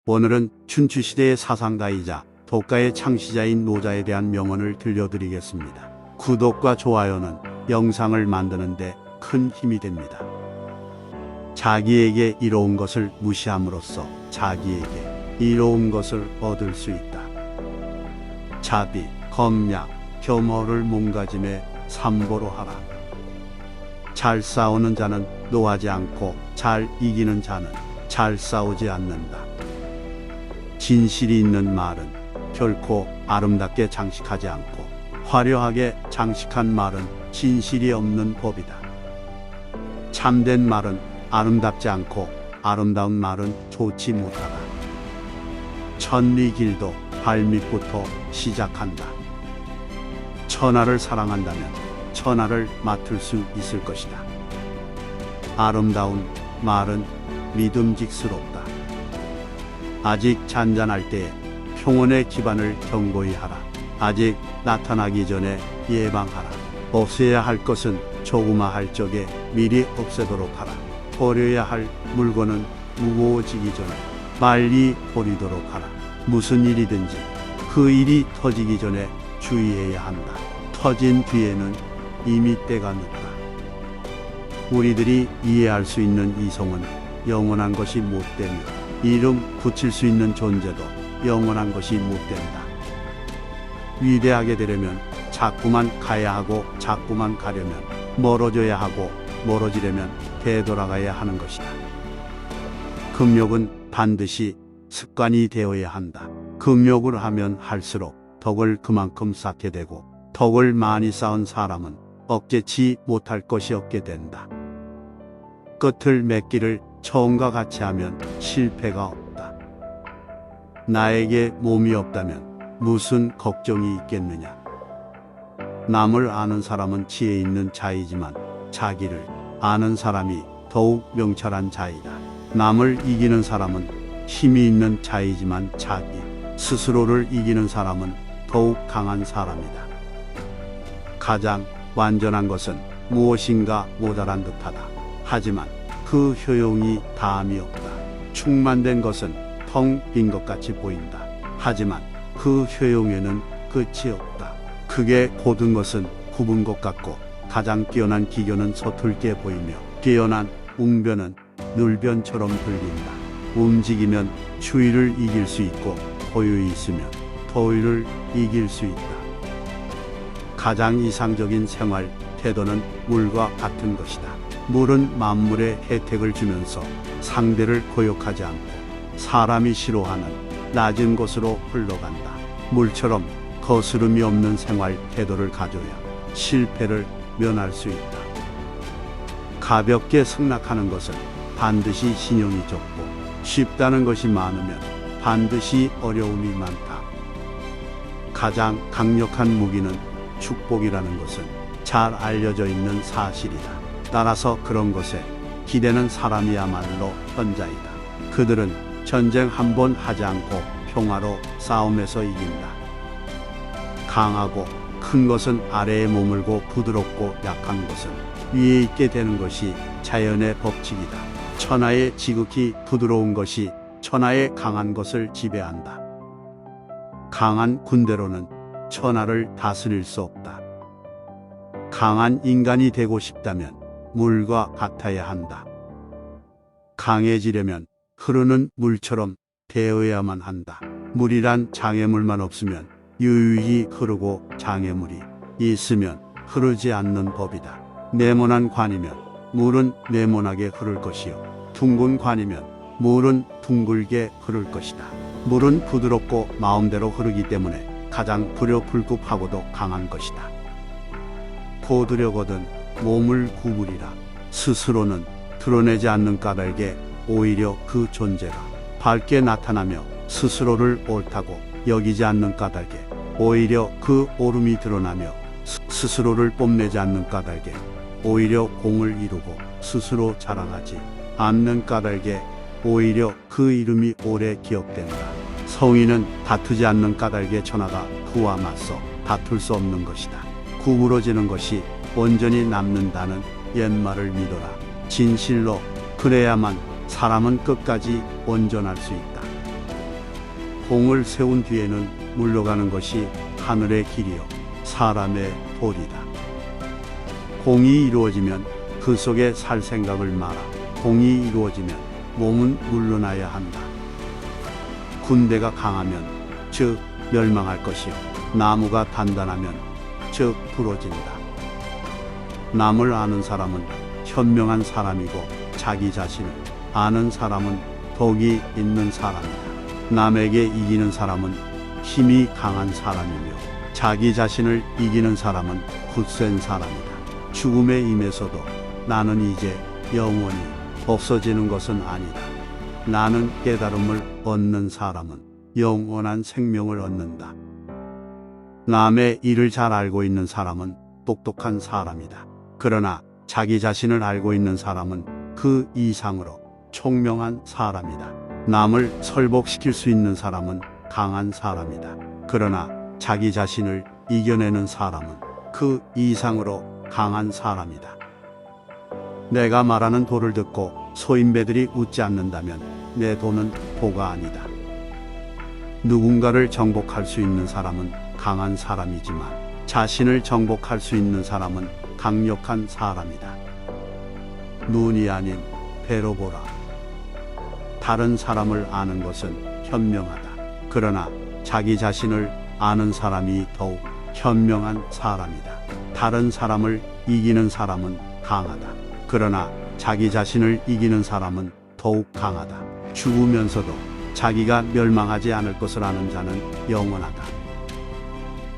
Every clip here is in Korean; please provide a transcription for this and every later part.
오늘은 춘추시대의 사상가이자 독가의 창시자인 노자에 대한 명언을 들려드리겠습니다. 구독과 좋아요는 영상을 만드는데 큰 힘이 됩니다. 자기에게 이로운 것을 무시함으로써 자기에게 이로운 것을 얻을 수 있다. 자비, 검약, 겸허를 몸가짐에 삼고로 하라. 잘 싸우는 자는 노하지 않고 잘 이기는 자는 잘 싸우지 않는다. 진실이 있는 말은 결코 아름답게 장식하지 않고 화려하게 장식한 말은 진실이 없는 법이다. 참된 말은 아름답지 않고 아름다운 말은 좋지 못하다. 천리길도 발밑부터 시작한다. 천하를 사랑한다면 천하를 맡을 수 있을 것이다. 아름다운 말은 믿음직스럽다. 아직 잔잔할 때에 평온의 기반을 견고히 하라. 아직 나타나기 전에 예방하라. 없애야 할 것은 조그마할 적에 미리 없애도록 하라. 버려야 할 물건은 무거워지기 전에 빨리 버리도록 하라. 무슨 일이든지 그 일이 터지기 전에 주의해야 한다. 터진 뒤에는 이미 때가 늦다. 우리들이 이해할 수 있는 이성은 영원한 것이 못되며 이름 붙일 수 있는 존재도 영원한 것이 못된다. 위대하게 되려면 자꾸만 가야 하고 자꾸만 가려면 멀어져야 하고 멀어지려면 되돌아가야 하는 것이다. 금욕은 반드시 습관이 되어야 한다. 금욕을 하면 할수록 덕을 그만큼 쌓게 되고 덕을 많이 쌓은 사람은 억제치 못할 것이 없게 된다. 끝을 맺기를 처음과 같이 하면 실패가 없다. 나에게 몸이 없다면 무슨 걱정이 있겠느냐. 남을 아는 사람은 지혜 있는 자이지만 자기를 아는 사람이 더욱 명철한 자이다. 남을 이기는 사람은 힘이 있는 자이지만 자기 스스로를 이기는 사람은 더욱 강한 사람이다. 가장 완전한 것은 무엇인가 모자란 듯하다. 하지만 그 효용이 다함이 없다. 충만된 것은 텅 빈 것 같이 보인다. 하지만 그 효용에는 끝이 없다. 크게 고든 것은 굽은 것 같고 가장 뛰어난 기교는 서툴게 보이며 뛰어난 웅변은 눌변처럼 들린다. 움직이면 추위를 이길 수 있고 고요히 있으면 더위를 이길 수 있다. 가장 이상적인 생활 태도는 물과 같은 것이다. 물은 만물에 혜택을 주면서 상대를 고욕하지 않고 사람이 싫어하는 낮은 곳으로 흘러간다. 물처럼 거스름이 없는 생활 태도를 가져야 실패를 면할 수 있다. 가볍게 승낙하는 것은 반드시 신용이 적고 쉽다는 것이 많으면 반드시 어려움이 많다. 가장 강력한 무기는 축복이라는 것은 잘 알려져 있는 사실이다. 따라서 그런 것에 기대는 사람이야말로 현자이다. 그들은 전쟁 한 번 하지 않고 평화로 싸움에서 이긴다. 강하고 큰 것은 아래에 머물고 부드럽고 약한 것은 위에 있게 되는 것이 자연의 법칙이다. 천하의 지극히 부드러운 것이 천하의 강한 것을 지배한다. 강한 군대로는 천하를 다스릴 수 없다. 강한 인간이 되고 싶다면 물과 같아야 한다. 강해지려면 흐르는 물처럼 되어야만 한다. 물이란 장애물만 없으면 유유히 흐르고 장애물이 있으면 흐르지 않는 법이다. 네모난 관이면 물은 네모나게 흐를 것이요 둥근 관이면 물은 둥글게 흐를 것이다. 물은 부드럽고 마음대로 흐르기 때문에 가장 불효불급하고도 강한 것이다. 고드려거든 몸을 구부리라. 스스로는 드러내지 않는 까닭에 오히려 그 존재가 밝게 나타나며 스스로를 옳다고 여기지 않는 까닭에 오히려 그 옳음이 드러나며 스스로를 뽐내지 않는 까닭에 오히려 공을 이루고 스스로 자랑하지 않는 까닭에 오히려 그 이름이 오래 기억된다. 성인은 다투지 않는 까닭에 천하가 그와 맞서 다툴 수 없는 것이다. 구부러지는 것이 온전히 남는다는 옛말을 믿어라. 진실로 그래야만 사람은 끝까지 온전할 수 있다. 공을 세운 뒤에는 물러가는 것이 하늘의 길이요 사람의 도리다. 공이 이루어지면 그 속에 살 생각을 마라. 공이 이루어지면 몸은 물러나야 한다. 군대가 강하면 즉 멸망할 것이요 나무가 단단하면 즉 부러진다. 남을 아는 사람은 현명한 사람이고 자기 자신을 아는 사람은 덕이 있는 사람이다. 남에게 이기는 사람은 힘이 강한 사람이며 자기 자신을 이기는 사람은 굳센 사람이다. 죽음에 임해서도 나는 이제 영원히 없어지는 것은 아니다. 나는 깨달음을 얻는 사람은 영원한 생명을 얻는다. 남의 일을 잘 알고 있는 사람은 똑똑한 사람이다. 그러나 자기 자신을 알고 있는 사람은 그 이상으로 총명한 사람이다. 남을 설복시킬 수 있는 사람은 강한 사람이다. 그러나 자기 자신을 이겨내는 사람은 그 이상으로 강한 사람이다. 내가 말하는 도를 듣고 소인배들이 웃지 않는다면 내 도는 도가 아니다. 누군가를 정복할 수 있는 사람은 강한 사람이지만 자신을 정복할 수 있는 사람은 강력한 사람이다. 눈이 아닌 배로 보라. 다른 사람을 아는 것은 현명하다. 그러나 자기 자신을 아는 사람이 더욱 현명한 사람이다. 다른 사람을 이기는 사람은 강하다. 그러나 자기 자신을 이기는 사람은 더욱 강하다. 죽으면서도 자기가 멸망하지 않을 것을 아는 자는 영원하다.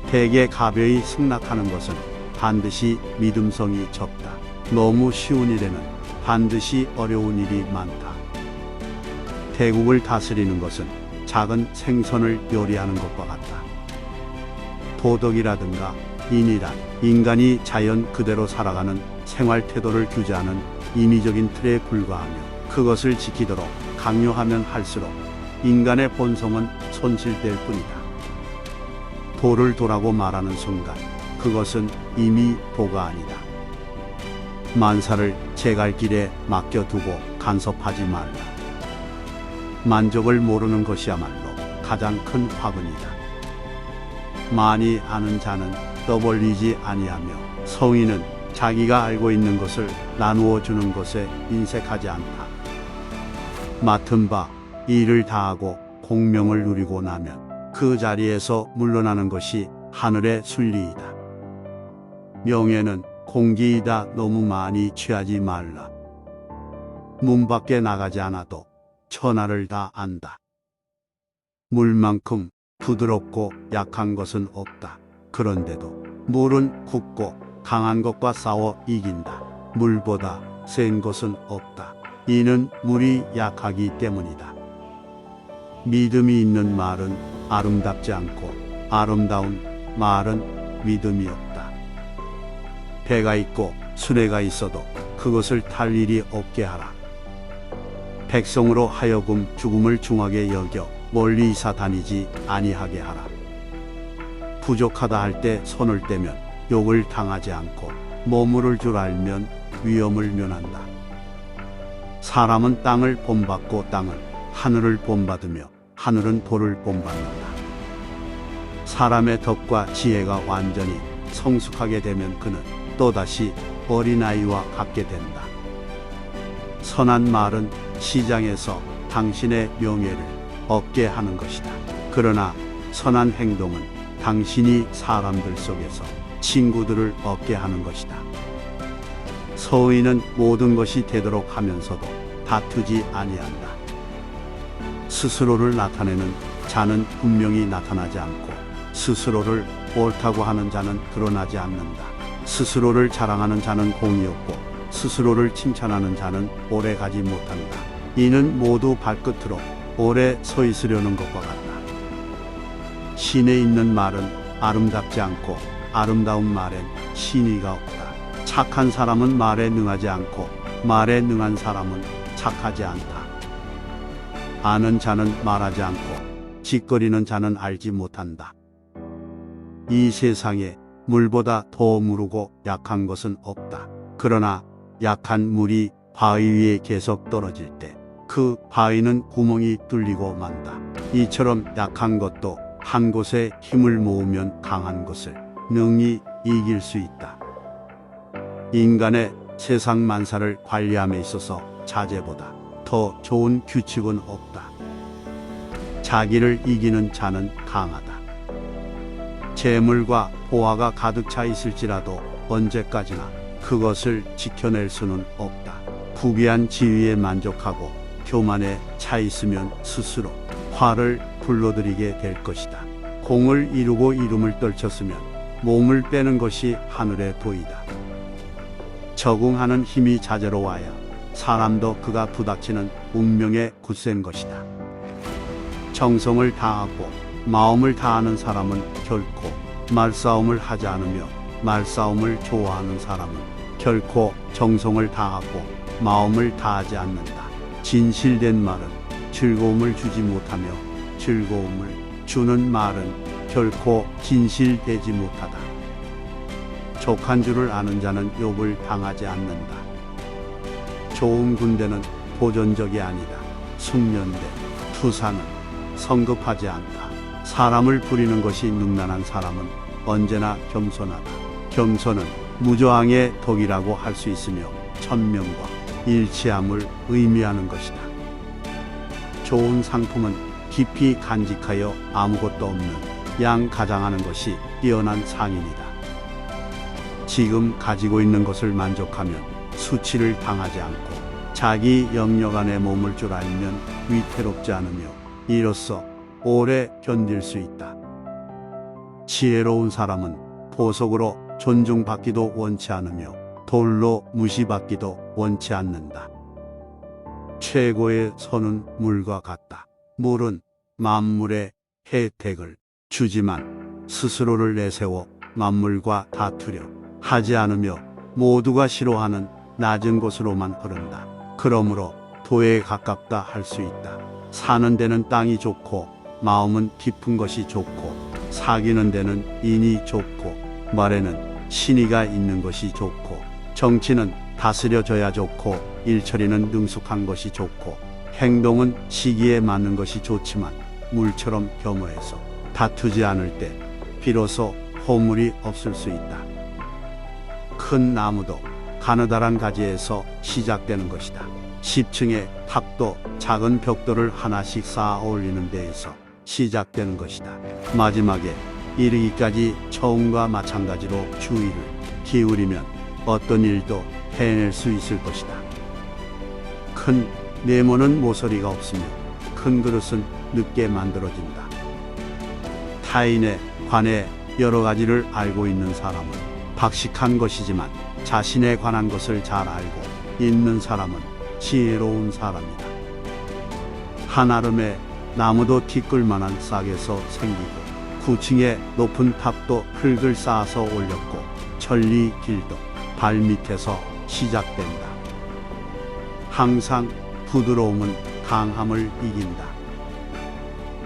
대개 가벼이 승낙하는 것은 반드시 믿음성이 적다. 너무 쉬운 일에는 반드시 어려운 일이 많다. 대국을 다스리는 것은 작은 생선을 요리하는 것과 같다. 도덕이라든가 인이란 인간이 자연 그대로 살아가는 생활 태도를 규제하는 인위적인 틀에 불과하며 그것을 지키도록 강요하면 할수록 인간의 본성은 손실될 뿐이다. 도를 도라고 말하는 순간 그것은 이미 도가 아니다. 만사를 제 갈 길에 맡겨두고 간섭하지 말라. 만족을 모르는 것이야말로 가장 큰 화근이다. 많이 아는 자는 떠벌리지 아니하며 성인은 자기가 알고 있는 것을 나누어 주는 것에 인색하지 않다. 맡은 바 일을 다하고 공명을 누리고 나면 그 자리에서 물러나는 것이 하늘의 순리이다. 명예는 공기이다. 너무 많이 취하지 말라. 문 밖에 나가지 않아도 천하를 다 안다. 물만큼 부드럽고 약한 것은 없다. 그런데도 물은 굳고 강한 것과 싸워 이긴다. 물보다 센 것은 없다. 이는 물이 약하기 때문이다. 믿음이 있는 말은 아름답지 않고 아름다운 말은 믿음이 없다. 배가 있고 수레가 있어도 그것을 탈 일이 없게 하라. 백성으로 하여금 죽음을 중하게 여겨 멀리 이사 다니지 아니하게 하라. 부족하다 할 때 손을 떼면 욕을 당하지 않고 머무를 줄 알면 위험을 면한다. 사람은 땅을 본받고 땅은 하늘을 본받으며 하늘은 돌을 본받는다. 사람의 덕과 지혜가 완전히 성숙하게 되면 그는 또다시 어린아이와 같게 된다. 선한 말은 시장에서 당신의 명예를 얻게 하는 것이다. 그러나 선한 행동은 당신이 사람들 속에서 친구들을 얻게 하는 것이다. 서의는 모든 것이 되도록 하면서도 다투지 아니한다. 스스로를 나타내는 자는 분명히 나타나지 않고 스스로를 옳다고 하는 자는 드러나지 않는다. 스스로를 자랑하는 자는 공이 없고 스스로를 칭찬하는 자는 오래 가지 못한다. 이는 모두 발끝으로 오래 서 있으려는 것과 같다. 신에 있는 말은 아름답지 않고 아름다운 말엔 신의가 없다. 착한 사람은 말에 능하지 않고 말에 능한 사람은 착하지 않다. 아는 자는 말하지 않고 짓거리는 자는 알지 못한다. 이 세상에 물보다 더 무르고 약한 것은 없다. 그러나 약한 물이 바위 위에 계속 떨어질 때 그 바위는 구멍이 뚫리고 만다. 이처럼 약한 것도 한 곳에 힘을 모으면 강한 것을 능히 이길 수 있다. 인간의 세상 만사를 관리함에 있어서 자제보다 더 좋은 규칙은 없다. 자기를 이기는 자는 강하다. 재물과 보화가 가득 차 있을지라도 언제까지나 그것을 지켜낼 수는 없다. 부귀한 지위에 만족하고 교만에 차 있으면 스스로 화를 불러들이게 될 것이다. 공을 이루고 이름을 떨쳤으면 몸을 빼는 것이 하늘에 보이다. 적응하는 힘이 자제로 와야 사람도 그가 부닥치는 운명에 굳센 것이다. 정성을 다하고 마음을 다하는 사람은 결코 말싸움을 하지 않으며 말싸움을 좋아하는 사람은 결코 정성을 다하고 마음을 다하지 않는다. 진실된 말은 즐거움을 주지 못하며 즐거움을 주는 말은 결코 진실되지 못하다. 족한 줄을 아는 자는 욕을 당하지 않는다. 좋은 군대는 도전적이 아니다. 숙련된 투사는 성급하지 않다. 사람을 부리는 것이 능란한 사람은 언제나 겸손하다. 겸손은 무저항의 덕이라고 할 수 있으며 천명과 일치함을 의미하는 것이다. 좋은 상품은 깊이 간직하여 아무것도 없는 양 가장하는 것이 뛰어난 상인이다. 지금 가지고 있는 것을 만족하면 수치를 당하지 않고 자기 영역 안에 머물 줄 알면 위태롭지 않으며 이로써 오래 견딜 수 있다. 지혜로운 사람은 보석으로 존중받기도 원치 않으며 돌로 무시받기도 원치 않는다. 최고의 선은 물과 같다. 물은 만물의 혜택을 주지만 스스로를 내세워 만물과 다투려 하지 않으며 모두가 싫어하는 낮은 곳으로만 흐른다. 그러므로 도에 가깝다 할 수 있다. 사는 데는 땅이 좋고 마음은 깊은 것이 좋고 사귀는 데는 인이 좋고 말에는 신의가 있는 것이 좋고 정치는 다스려져야 좋고 일처리는 능숙한 것이 좋고 행동은 시기에 맞는 것이 좋지만 물처럼 겸허해서 다투지 않을 때 비로소 허물이 없을 수 있다. 큰 나무도 가느다란 가지에서 시작되는 것이다. 10층의 탑도 작은 벽돌을 하나씩 쌓아 올리는 데에서 시작되는 것이다. 마지막에 이르기까지 처음과 마찬가지로 주의를 기울이면 어떤 일도 해낼 수 있을 것이다. 큰 네모는 모서리가 없으며 큰 그릇은 늦게 만들어진다. 타인에 관해 여러 가지를 알고 있는 사람은 박식한 것이지만 자신에 관한 것을 잘 알고 있는 사람은 지혜로운 사람이다. 한아름에 나무도 티끌만한 싹에서 생기고 9층의 높은 탑도 흙을 쌓아서 올렸고 천리 길도 발밑에서 시작된다. 항상 부드러움은 강함을 이긴다.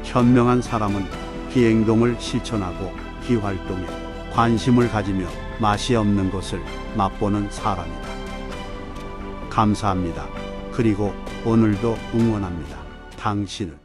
현명한 사람은 비행동을 실천하고 비활동에 관심을 가지며 맛이 없는 것을 맛보는 사람이다. 감사합니다. 그리고 오늘도 응원합니다. 당신을